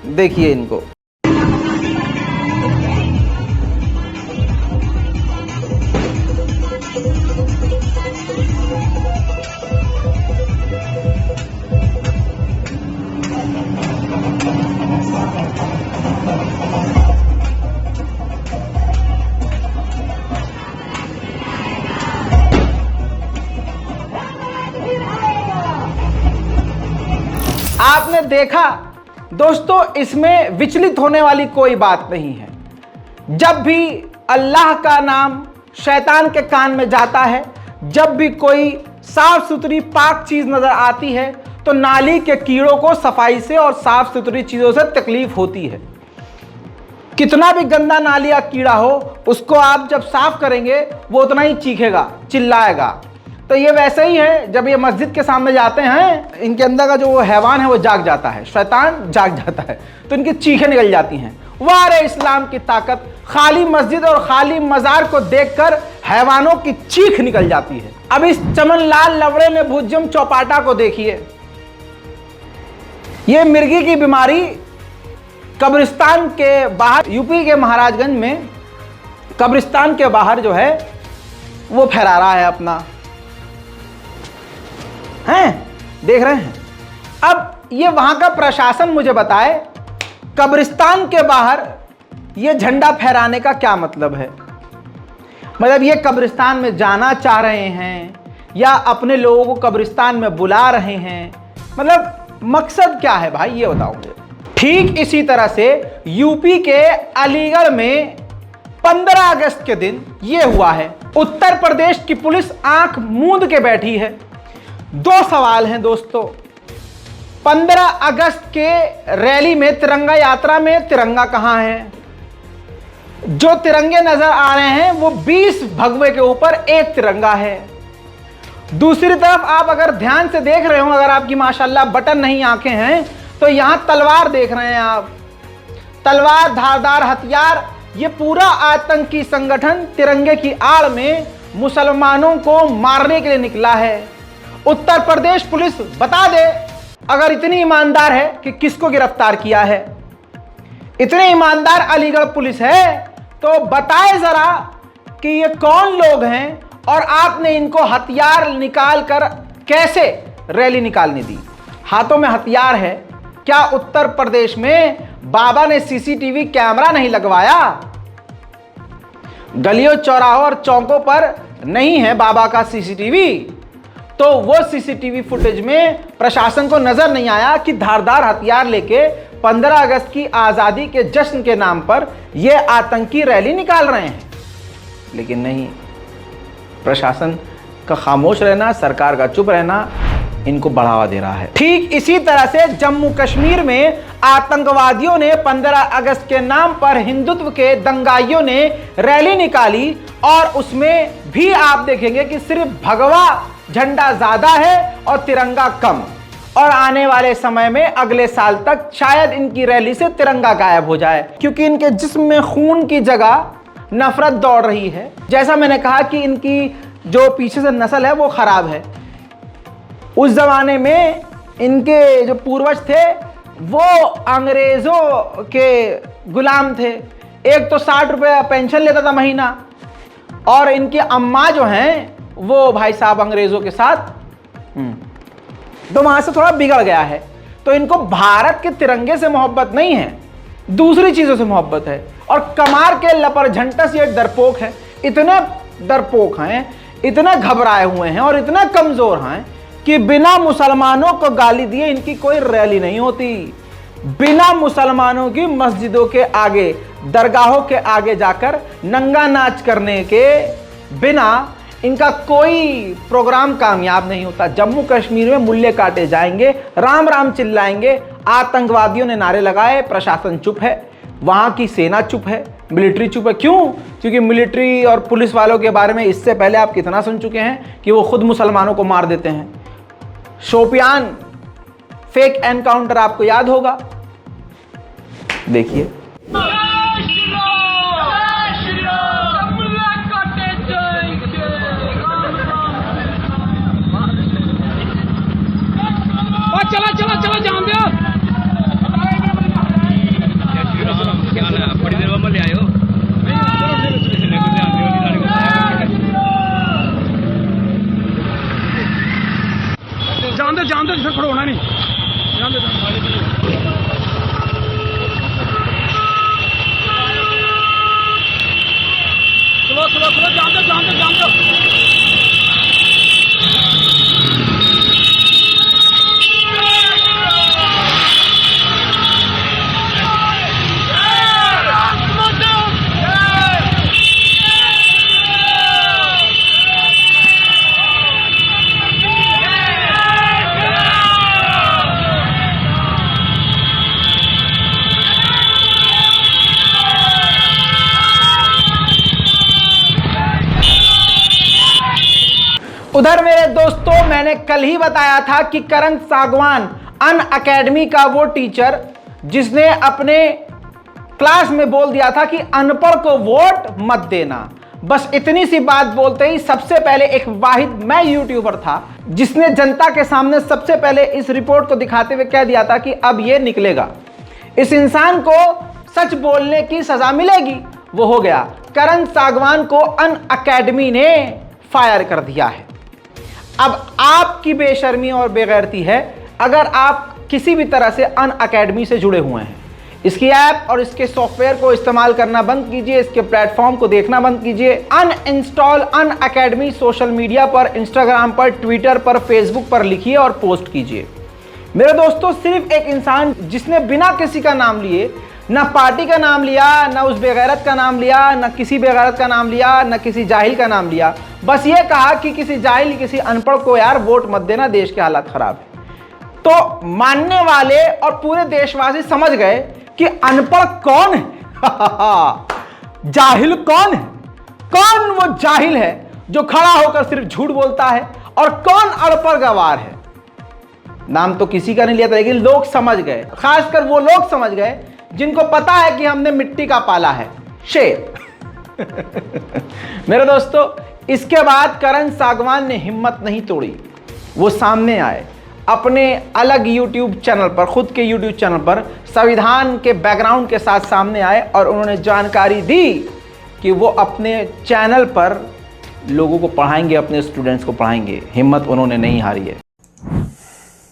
देखिए इनको। आपने देखा दोस्तों, इसमें विचलित होने वाली कोई बात नहीं है। जब भी अल्लाह का नाम शैतान के कान में जाता है, जब भी कोई साफ सुथरी पाक चीज नजर आती है तो नाली के कीड़ों को सफाई से और साफ सुथरी चीजों से तकलीफ होती है। कितना भी गंदा नाली या कीड़ा हो, उसको आप जब साफ करेंगे वो उतना ही चीखेगा, चिल्लाएगा। तो ये वैसे ही है, जब ये मस्जिद के सामने जाते हैं, इनके अंदर का जो हैवान है वो जाग जाता है, शैतान जाग जाता है, तो इनकी चीखें निकल जाती हैं। वाह रे इस्लाम की ताकत, खाली मस्जिद और खाली मजार को देखकर हैवानों की चीख निकल जाती है। अब इस चमन लाल लवड़े ने भुजम चौपाटा को देखिए। ये मिर्गी की बीमारी कब्रिस्तान के बाहर, यूपी के महाराजगंज में कब्रिस्तान के बाहर जो है वो फैला रहा है अपना, हैं देख रहे हैं। अब ये वहां का प्रशासन मुझे बताए, कब्रिस्तान के बाहर ये झंडा फहराने का क्या मतलब है? मतलब ये कब्रिस्तान में जाना चाह रहे हैं या अपने लोगों को कब्रिस्तान में बुला रहे हैं? मतलब मकसद क्या है भाई, ये बताओ मुझे। ठीक इसी तरह से यूपी के अलीगढ़ में 15 अगस्त के दिन ये हुआ है। उत्तर प्रदेश की पुलिस आंख मूंद के बैठी है। दो सवाल हैं दोस्तों। 15 अगस्त के रैली में, तिरंगा यात्रा में तिरंगा कहां है? जो तिरंगे नजर आ रहे हैं वो 20 भगवे के ऊपर एक तिरंगा है। दूसरी तरफ आप अगर ध्यान से देख रहे हो, अगर आपकी माशाल्लाह बटन नहीं आंखें हैं, तो यहां तलवार देख रहे हैं आप, तलवार, धारदार हथियार। ये पूरा आतंकी संगठन तिरंगे की आड़ में मुसलमानों को मारने के लिए निकला है। उत्तर प्रदेश पुलिस बता दे, अगर इतनी ईमानदार है कि किसको गिरफ्तार किया है, इतनी ईमानदार अलीगढ़ पुलिस है, तो बताए जरा कि ये कौन लोग हैं और आपने इनको हथियार निकाल कर कैसे रैली निकालने दी। हाथों में हथियार है। क्या उत्तर प्रदेश में बाबा ने सीसीटीवी कैमरा नहीं लगवाया? गलियों, चौराहों और चौकों पर नहीं है बाबा का सीसीटीवी, तो वो सीसीटीवी फुटेज में प्रशासन को नजर नहीं आया कि धारदार हथियार लेके 15 अगस्त की आजादी के जश्न के नाम पर ये आतंकी रैली निकाल रहे हैं। लेकिन नहीं, प्रशासन का खामोश रहना, सरकार का चुप रहना इनको बढ़ावा दे रहा है। ठीक इसी तरह से जम्मू कश्मीर में आतंकवादियों ने 15 अगस्त के नाम पर हिंदुत्व के दंगाइयों ने रैली निकाली और उसमें भी आप देखेंगे कि सिर्फ भगवा झंडा ज्यादा है और तिरंगा कम। और आने वाले समय में अगले साल तक शायद इनकी रैली से तिरंगा गायब हो जाए, क्योंकि इनके जिस्म में खून की जगह नफरत दौड़ रही है। जैसा मैंने कहा कि इनकी जो पीछे से नस्ल है वो खराब है। उस जमाने में इनके जो पूर्वज थे वो अंग्रेजों के गुलाम थे। एक तो 60 रुपये पेंशन लेता था महीना, और इनकी अम्मा जो हैं वो भाई साहब अंग्रेजों के साथ तो वहां से थोड़ा बिगड़ गया है। तो इनको भारत के तिरंगे से मोहब्बत नहीं है, दूसरी चीजों से मोहब्बत है। और कमार के लपरझंटस ये डरपोक है, इतने डरपोक हैं, इतने घबराए हुए हैं और इतने कमजोर हैं कि बिना मुसलमानों को गाली दिए इनकी कोई रैली नहीं होती। बिना मुसलमानों की मस्जिदों के आगे, दरगाहों के आगे जाकर नंगा नाच करने के बिना इनका कोई प्रोग्राम कामयाब नहीं होता। जम्मू कश्मीर में मूल्य काटे जाएंगे, राम राम चिल्लाएंगे। आतंकवादियों ने नारे लगाए, प्रशासन चुप है, वहां की सेना चुप है, मिलिट्री चुप है। क्यों? क्योंकि मिलिट्री और पुलिस वालों के बारे में इससे पहले आप कितना सुन चुके हैं कि वो खुद मुसलमानों को मार देते हैं। शोपियान फेक एनकाउंटर आपको याद होगा, देखिए। चला चला चला जान दो बड़ी देर में ले आयो जान दो जिसे खड़ोना नहीं जान दो चलो चलो चलो जान दो उधर मेरे दोस्तों, मैंने कल ही बताया था कि करण सागवान अन अकेडमी का वो टीचर जिसने अपने क्लास में बोल दिया था कि अनपढ़ को वोट मत देना। बस इतनी सी बात बोलते ही सबसे पहले एक वाहिद मैं यूट्यूबर था जिसने जनता के सामने सबसे पहले इस रिपोर्ट को दिखाते हुए कह दिया था कि अब ये निकलेगा, इस इंसान को सच बोलने की सजा मिलेगी। वो हो गया, करण सागवान को अन अकेडमी ने फायर कर दिया है। अब आपकी बेशर्मी और बेगैरती है अगर आप किसी भी तरह से अन अकेडमी से जुड़े हुए हैं। इसकी ऐप और इसके सॉफ्टवेयर को इस्तेमाल करना बंद कीजिए, इसके प्लेटफॉर्म को देखना बंद कीजिए। अनइंस्टॉल अन अकेडमी सोशल मीडिया पर, इंस्टाग्राम पर, ट्विटर पर, फेसबुक पर लिखिए और पोस्ट कीजिए। मेरे दोस्तों, सिर्फ एक इंसान जिसने बिना किसी का नाम लिए, ना पार्टी का नाम लिया, ना उस बेगैरत का नाम लिया, ना किसी बेगैरत का नाम लिया, ना किसी जाहिल का नाम लिया, बस ये कहा कि किसी जाहिल, किसी अनपढ़ को यार वोट मत देना, देश के हालात खराब है। तो मानने वाले और पूरे देशवासी समझ गए कि अनपढ़ कौन है जाहिल कौन है। कौन वो जाहिल है जो खड़ा होकर सिर्फ झूठ बोलता है, और कौन अनपढ़ गवार है। नाम तो किसी का नहीं लिया था, लेकिन लोग समझ गए, खासकर वो लोग समझ गए जिनको पता है कि हमने मिट्टी का पाला है, शेर। मेरे दोस्तों, इसके बाद करण सागवान ने हिम्मत नहीं तोड़ी, वो सामने आए अपने अलग YouTube चैनल पर, खुद के YouTube चैनल पर संविधान के बैकग्राउंड के साथ सामने आए और उन्होंने जानकारी दी कि वो अपने चैनल पर लोगों को पढ़ाएंगे, अपने स्टूडेंट्स को पढ़ाएंगे। हिम्मत उन्होंने नहीं हारी है।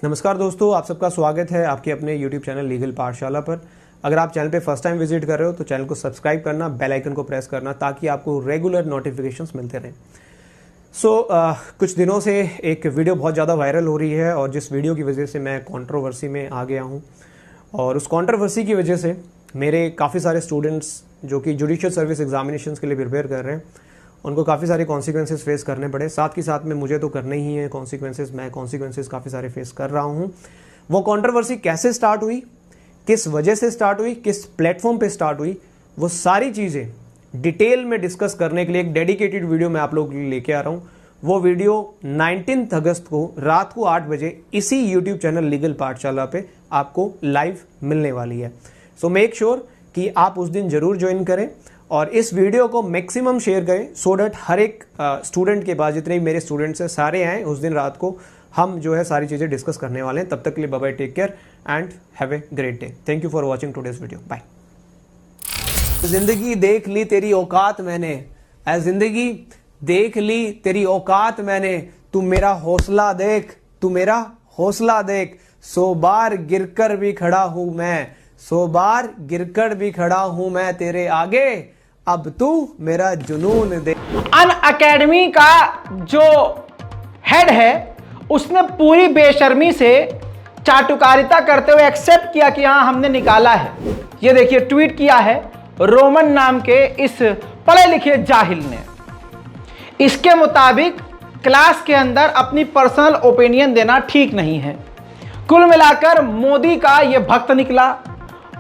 नमस्कार दोस्तों, आप सबका स्वागत है आपके अपने YouTube चैनल लीगल पाठशाला पर। अगर आप चैनल पे फर्स्ट टाइम विजिट कर रहे हो तो चैनल को सब्सक्राइब करना, बेल आइकन को प्रेस करना, ताकि आपको रेगुलर नोटिफिकेशंस मिलते रहें। कुछ दिनों से एक वीडियो बहुत ज़्यादा वायरल हो रही है और जिस वीडियो की वजह से मैं कंट्रोवर्सी में आ गया हूं, और उस कंट्रोवर्सी की वजह से मेरे काफ़ी सारे स्टूडेंट्स जो कि जुडिशियल सर्विस एग्जामिनेशंस के लिए प्रिपेयर कर रहे हैं, उनको काफ़ी सारे कॉन्सिक्वेंसेस फेस करने पड़े। साथ ही साथ में मुझे तो करने ही है कॉन्सिक्वेंसेस, मैं कॉन्सिक्वेंसेस काफ़ी सारे फेस कर रहा हूँ। वो कंट्रोवर्सी कैसे स्टार्ट हुई, किस वजह से स्टार्ट हुई, किस प्लेटफॉर्म पे स्टार्ट हुई, वो सारी चीज़ें डिटेल में डिस्कस करने के लिए एक डेडिकेटेड वीडियो मैं आप लोगों के लिए लेके आ रहा हूँ। वो वीडियो 19 अगस्त को रात को 8 बजे इसी यूट्यूब चैनल लीगल पाठशाला पे आपको लाइव मिलने वाली है। सो मेक श्योर कि आप उस दिन जरूर ज्वाइन करें और इस वीडियो को मैक्सिमम शेयर करें, सो डैट हर एक स्टूडेंट के पास, जितने भी मेरे स्टूडेंट्स हैं सारे आए उस दिन रात को, हम जो है सारी चीज़ें डिस्कस करने वाले हैं। तब तक के लिए bye bye, take care and have a great day. Thank you for watching today's video, bye. जिंदगी देख ली तेरी औकात मैंने, ऐ जिंदगी देख ली तेरी औकात मैंने, तू मेरा हौसला देख, तू मेरा हौसला देख, 100 बार गिरकर भी खड़ा हूं मैं, 100 बार गिरकर भी खड़ा हूं मैं तेरे आगे, अब तू मेरा जुनून दे। अनअकैडमी का जो हेड है उसने पूरी बेशर्मी से चाटुकारिता करते हुए एक्सेप्ट किया कि हाँ हमने निकाला है। ये देखिए ट्वीट किया है रोमन नाम के इस पढ़े लिखे जाहिल ने। इसके मुताबिक क्लास के अंदर अपनी पर्सनल ओपिनियन देना ठीक नहीं है। कुल मिलाकर मोदी का यह भक्त निकला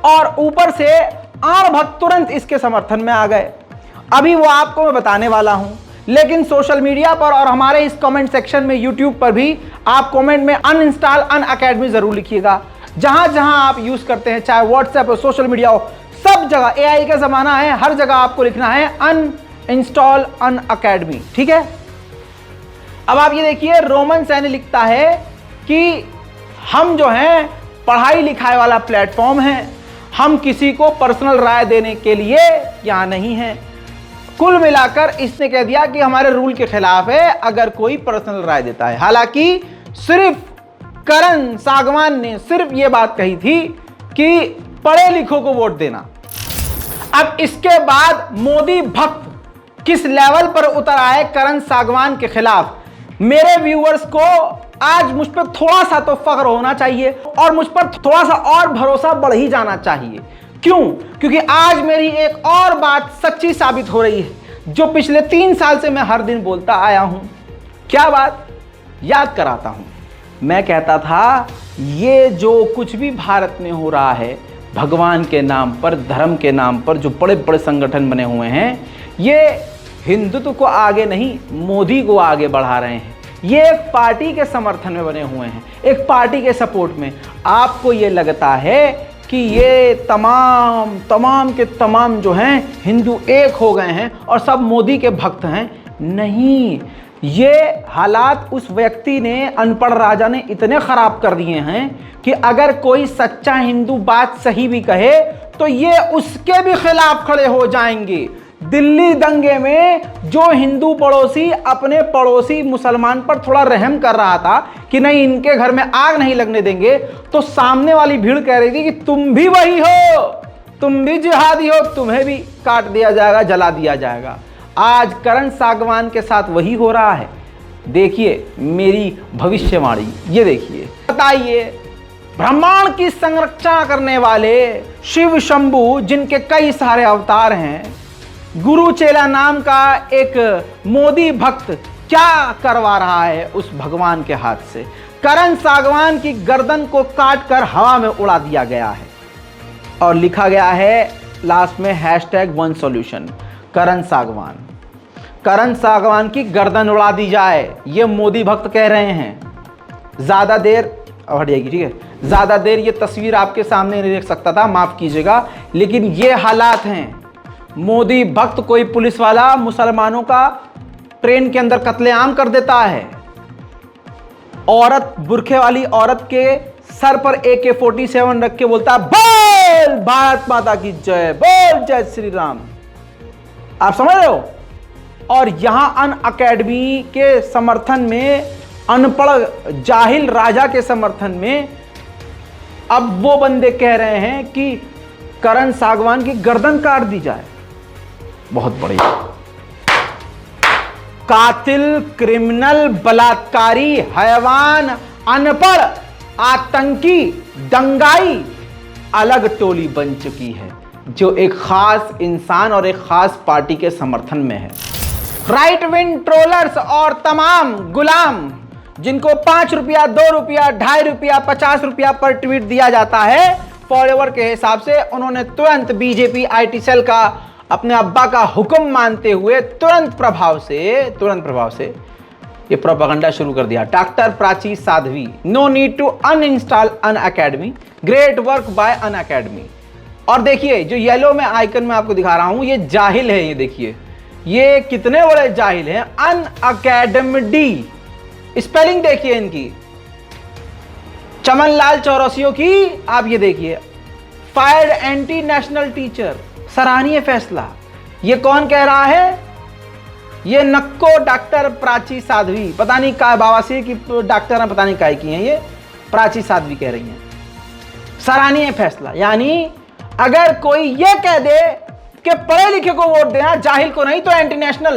और ऊपर से आर भक्त तुरंत इसके समर्थन में आ गए। अभी वो आपको मैं बताने वाला हूं, लेकिन सोशल मीडिया पर और हमारे इस कमेंट सेक्शन में यूट्यूब पर भी आप कमेंट में अनइंस्टॉल अनअकैडमी जरूर लिखिएगा। जहां जहां आप यूज करते हैं, चाहे व्हाट्सएप हो, सोशल मीडिया हो, सब जगह एआई का जमाना है, हर जगह आपको लिखना है अनइंस्टॉल अनअकैडमी, ठीक है। अब आप ये देखिए रोमन सैनी लिखता है कि हम जो हैं पढ़ाई लिखाई वाला प्लेटफॉर्म है, हम किसी को पर्सनल राय देने के लिए यहाँ नहीं है। कुल मिलाकर इसने कह दिया कि हमारे रूल के खिलाफ है अगर कोई पर्सनल राय देता है। हालांकि सिर्फ करण सागवान ने सिर्फ ये बात कही थी कि पढ़े लिखों को वोट देना। अब इसके बाद मोदी भक्त किस लेवल पर उतर आए करण सागवान के खिलाफ। मेरे व्यूअर्स को आज मुझ पर थोड़ा सा तो फख्र होना चाहिए और मुझ पर थोड़ा सा और भरोसा बढ़ ही जाना चाहिए। क्यों? क्योंकि आज मेरी एक और बात सच्ची साबित हो रही है जो पिछले 3 साल से मैं हर दिन बोलता आया हूं। क्या बात? याद कराता हूं। मैं कहता था ये जो कुछ भी भारत में हो रहा है भगवान के नाम पर, धर्म के नाम पर, जो बड़े बड़े संगठन बने हुए हैं, ये हिंदुत्व को आगे नहीं मोदी को आगे बढ़ा रहे हैं। ये एक पार्टी के समर्थन में बने हुए हैं, एक पार्टी के सपोर्ट में। आपको ये लगता है कि ये तमाम के तमाम जो हैं हिंदू एक हो गए हैं और सब मोदी के भक्त हैं? नहीं, ये हालात उस व्यक्ति ने, अनपढ़ राजा ने इतने खराब कर दिए हैं कि अगर कोई सच्चा हिंदू बात सही भी कहे तो ये उसके भी खिलाफ खड़े हो जाएंगे। दिल्ली दंगे में जो हिंदू पड़ोसी अपने पड़ोसी मुसलमान पर थोड़ा रहम कर रहा था कि नहीं इनके घर में आग नहीं लगने देंगे, तो सामने वाली भीड़ कह रही थी कि तुम भी वही हो, तुम भी जिहादी हो, तुम्हें भी काट दिया जाएगा, जला दिया जाएगा। आज करण सागवान के साथ वही हो रहा है। देखिए मेरी भविष्यवाणी, ये देखिए। बताइए, ब्रह्मांड की संरक्षण करने वाले शिव शंभु, जिनके कई सारे अवतार हैं, गुरु चेला नाम का एक मोदी भक्त क्या करवा रहा है उस भगवान के हाथ से? करण सागवान की गर्दन को काटकर हवा में उड़ा दिया गया है और लिखा गया है लास्ट में #OneSolution। करण सागवान की गर्दन उड़ा दी जाए, ये मोदी भक्त कह रहे हैं। ज्यादा देर हट जाएगी, ठीक है, ज्यादा देर ये तस्वीर आपके सामने नहीं देख सकता था, माफ कीजिएगा, लेकिन ये हालात हैं। मोदी भक्त कोई पुलिस वाला मुसलमानों का ट्रेन के अंदर कत्लेआम कर देता है, औरत, बुरखे वाली औरत के सर पर AK-47 रख के बोलता है बोल भारत माता की जय, बोल जय श्री राम। आप समझ रहे हो? और यहां अनअकैडमी के समर्थन में, अनपढ़ जाहिल राजा के समर्थन में अब वो बंदे कह रहे हैं कि करण सागवान की गर्दन काट दी जाए। बहुत बढ़िया। कातिल, क्रिमिनल, बलात्कारी, हैवान, अनपढ़, आतंकी, दंगाई अलग टोली बन चुकी है जो एक खास इंसान और एक खास पार्टी के समर्थन में है। राइट विंग ट्रोलर्स और तमाम गुलाम जिनको 5 रुपया, 2 रुपया, 2.5 रुपया, 50 रुपया पर ट्वीट दिया जाता है फॉलोवर के हिसाब से, उन्होंने तुरंत बीजेपी IT सेल का अपने अब्बा का हुक्म मानते हुए तुरंत प्रभाव से ये प्रोपेगेंडा शुरू कर दिया। Doctor Prachi Sadhvi, no need to uninstall Unacademy, great work by Unacademy. और देखिए जो येलो में आइकन में आपको दिखा रहा हूं, ये जाहिल है, ये देखिए ये कितने बड़े जाहिल हैं। अनअकैडमी स्पेलिंग देखिए इनकी, चमनलाल चौरसियों की आप ये देखिए, फायर्ड एंटी नेशनल टीचर, सराहनीय फैसला। ये कौन कह रहा है? ये नक्को डॉक्टर प्राची साध्वी, पता नहीं का बावासी की डॉक्टर हैं, पता नहीं काय की हैं, ये प्राची साध्वी कह रही हैं सराहनीय फैसला। यानी अगर कोई ये कह दे कि पढ़े लिखे को वोट देना, जाहिल को नहीं, तो एंटी नेशनल।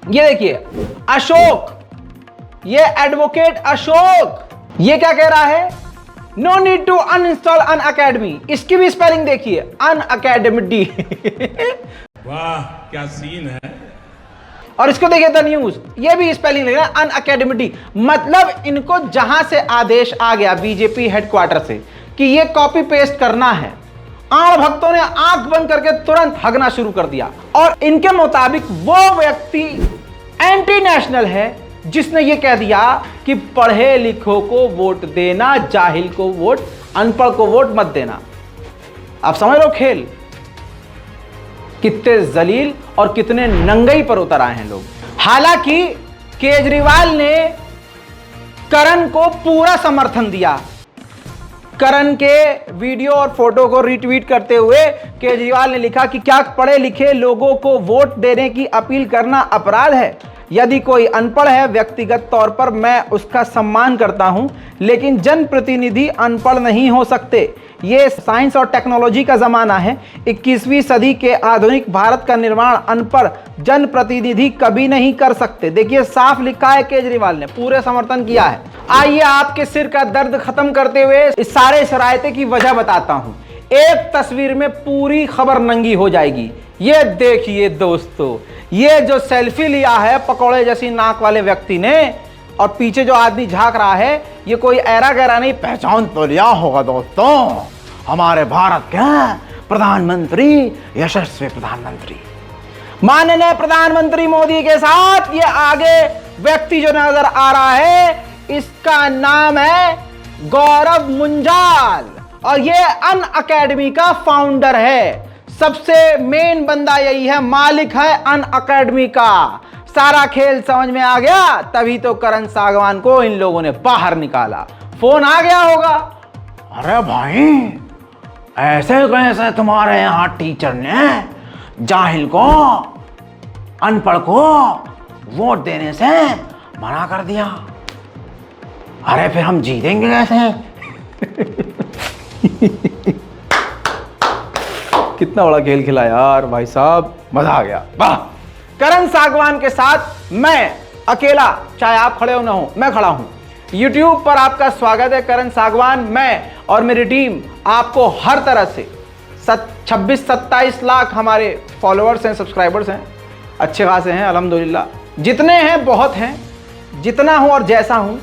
ये देखिए अशोक, ये एडवोकेट अशोक, ये क्या कह रहा है? No need to uninstall Unacademy. इसकी भी स्पेलिंग देखिए, अनअकैडमी। वाह क्या सीन है। और इसको देखिए द न्यूज, ये भी स्पेलिंग लिख रहा है अनअकैडमी। मतलब इनको जहां से आदेश आ गया बीजेपी हेडक्वार्टर से कि ये कॉपी पेस्ट करना है, आड़ भक्तों ने आंख बंद करके तुरंत हगना शुरू कर दिया। और इनके मुताबिक वो व्यक्ति एंटी नेशनल है जिसने ये कह दिया कि पढ़े लिखों को वोट देना, जाहिल को वोट, अनपढ़ को वोट मत देना। आप समझ लो खेल, कितने जलील और कितने नंगई पर उतर आए हैं लोग। हालांकि केजरीवाल ने करण को पूरा समर्थन दिया। करण के वीडियो और फोटो को रीट्वीट करते हुए केजरीवाल ने लिखा कि क्या पढ़े लिखे लोगों को वोट देने की अपील करना अपराध है? यदि कोई अनपढ़ है, व्यक्तिगत तौर पर मैं उसका सम्मान करता हूं, लेकिन जनप्रतिनिधि अनपढ़ नहीं हो सकते। ये साइंस और टेक्नोलॉजी का जमाना है। 21वीं सदी के आधुनिक भारत का निर्माण अनपढ़ जनप्रतिनिधि कभी नहीं कर सकते। देखिए साफ लिखा है, केजरीवाल ने पूरे समर्थन किया है। आइए आपके सिर का दर्द खत्म करते हुए इस सारे शरायते की वजह बताता हूं। एक तस्वीर में पूरी खबर नंगी हो जाएगी। ये देखिए दोस्तों, ये जो सेल्फी लिया है पकौड़े जैसी नाक वाले व्यक्ति ने, और पीछे जो आदमी झांक रहा है, ये कोई ऐरा गहरा नहीं, पहचान तो लिया होगा दोस्तों, हमारे भारत के प्रधानमंत्री, यशस्वी प्रधानमंत्री माननीय प्रधानमंत्री मोदी के साथ ये आगे व्यक्ति जो नजर आ रहा है, इसका नाम है गौरव मुंजाल, और ये अनअकैडमी का फाउंडर है। सबसे मेन बंदा यही है, मालिक है अनअकैडमी का। सारा खेल समझ में आ गया, तभी तो करण सागवान को इन लोगों ने बाहर निकाला। फोन आ गया होगा, अरे भाई ऐसे कैसे तुम्हारे यहां टीचर ने जाहिल को, अनपढ़ को वोट देने से मना कर दिया? अरे फिर हम जीतेंगे कैसे? कितना बड़ा खेल खेला यार भाई साहब, मजा आ गया, वाह। करण सागवान के साथ मैं अकेला, चाहे आप खड़े हो ना हो, मैं खड़ा हूं। YouTube पर आपका स्वागत है। करण सागवान, मैं और मेरी टीम आपको हर तरह से 26-27 लाख हमारे फॉलोअर्स हैं, सब्सक्राइबर्स हैं, अच्छे खासे हैं अल्हम्दुलिल्लाह। जितने हैं बहुत हैं, जितना हूं और जैसा हूं,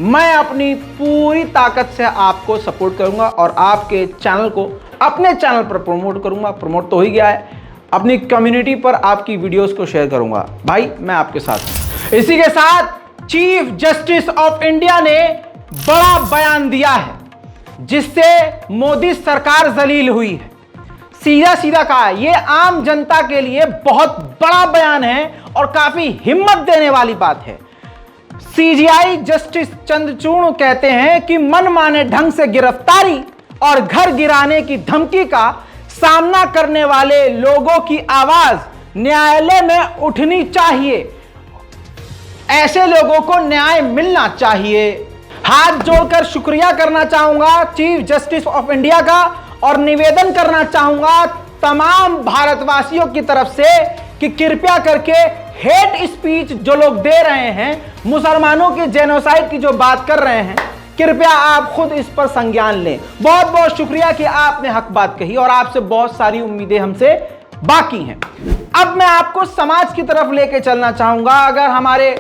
मैं अपनी पूरी ताकत से आपको सपोर्ट करूंगा और आपके चैनल को अपने चैनल पर प्रमोट करूंगा। प्रमोट तो हो ही गया है, अपनी कम्युनिटी पर आपकी वीडियोस को शेयर करूंगा। भाई मैं आपके साथ हूं। इसी के साथ चीफ जस्टिस ऑफ इंडिया ने बड़ा बयान दिया है, जिससे मोदी सरकार जलील हुई है। सीधा सीधा कहा है, ये आम जनता के लिए बहुत बड़ा बयान है और काफी हिम्मत देने वाली बात है। सीजीआई जस्टिस चंद्रचूड़ कहते हैं कि मनमाने ढंग से गिरफ्तारी और घर गिराने की धमकी का सामना करने वाले लोगों की आवाज न्यायालय में उठनी चाहिए। ऐसे लोगों को न्याय मिलना चाहिए। हाथ जोड़कर शुक्रिया करना चाहूंगा चीफ जस्टिस ऑफ इंडिया का, और निवेदन करना चाहूंगा तमाम भारतवासियों की तरफ से कि कृपया करके हेट स्पीच जो लोग दे रहे हैं, मुसलमानों के जेनोसाइड की जो बात कर रहे हैं, कृपया आप खुद इस पर संज्ञान लें। बहुत बहुत शुक्रिया कि आपने हक बात कही और आपसे बहुत सारी उम्मीदें हमसे बाकी हैं। अब मैं आपको समाज की तरफ लेके चलना चाहूंगा। अगर हमारे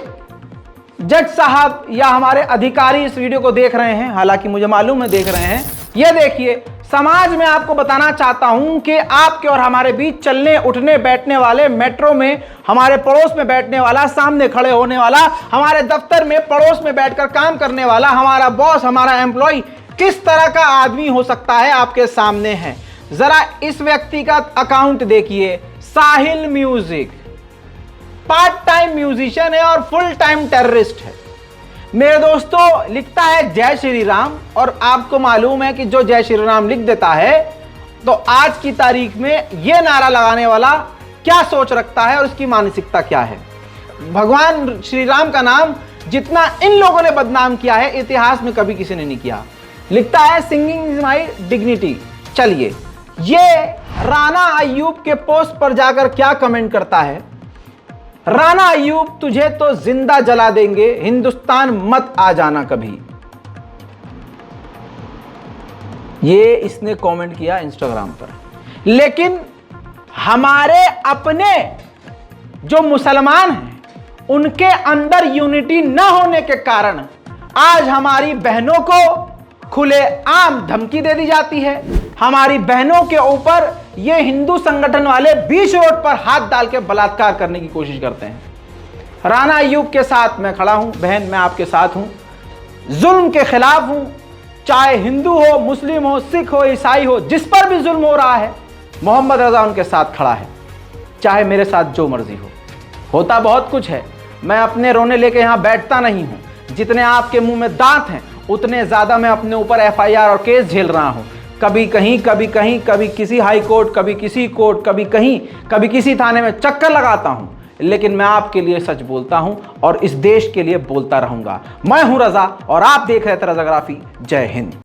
जज साहब या हमारे अधिकारी इस वीडियो को देख रहे हैं, हालांकि मुझे मालूम है देख रहे हैं, ये देखिए, समाज में आपको बताना चाहता हूं कि आपके और हमारे बीच चलने उठने बैठने वाले, मेट्रो में हमारे पड़ोस में बैठने वाला, सामने खड़े होने वाला, हमारे दफ्तर में पड़ोस में बैठकर काम करने वाला, हमारा बॉस, हमारा एम्प्लॉय किस तरह का आदमी हो सकता है आपके सामने है। जरा इस व्यक्ति का अकाउंट देखिए, साहिल म्यूजिक, पार्ट टाइम म्यूजिशियन है और फुल टाइम टेररिस्ट है। मेरे दोस्तों, लिखता है जय श्री राम, और आपको मालूम है कि जो जय श्री राम लिख देता है तो आज की तारीख में यह नारा लगाने वाला क्या सोच रखता है और उसकी मानसिकता क्या है। भगवान श्री राम का नाम जितना इन लोगों ने बदनाम किया है, इतिहास में कभी किसी ने नहीं किया। लिखता है सिंगिंग इज माई डिग्निटी। चलिए, ये राना अय्यूब के पोस्ट पर जाकर क्या कमेंट करता है, राना अय्यूब तुझे तो जिंदा जला देंगे, हिंदुस्तान मत आ जाना कभी। ये इसने कमेंट किया इंस्टाग्राम पर। लेकिन हमारे अपने जो मुसलमान हैं, उनके अंदर यूनिटी न होने के कारण आज हमारी बहनों को खुले आम धमकी दे दी जाती है। हमारी बहनों के ऊपर ये हिंदू संगठन वाले बीच रोड पर हाथ डाल के बलात्कार करने की कोशिश करते हैं। राना अय्यूब के साथ मैं खड़ा हूं, बहन मैं आपके साथ हूं, जुल्म के खिलाफ हूं। चाहे हिंदू हो, मुस्लिम हो, सिख हो, ईसाई हो, जिस पर भी जुल्म हो रहा है, मोहम्मद रजा उनके साथ खड़ा है, चाहे मेरे साथ जो मर्जी हो। होता बहुत कुछ है, मैं अपने रोने लेके यहां बैठता नहीं हूं। जितने आपके मुंह में दांत हैं उतने ज्यादा मैं अपने ऊपर एफआईआर और केस झेल रहा हूं। कभी कहीं, कभी कहीं, कभी किसी हाई कोर्ट, कभी किसी कोर्ट, कभी कहीं, कभी किसी थाने में चक्कर लगाता हूं। लेकिन मैं आपके लिए सच बोलता हूं और इस देश के लिए बोलता रहूंगा। मैं हूं रजा और आप देख रहे थे रजाग्राफी। जय हिंद।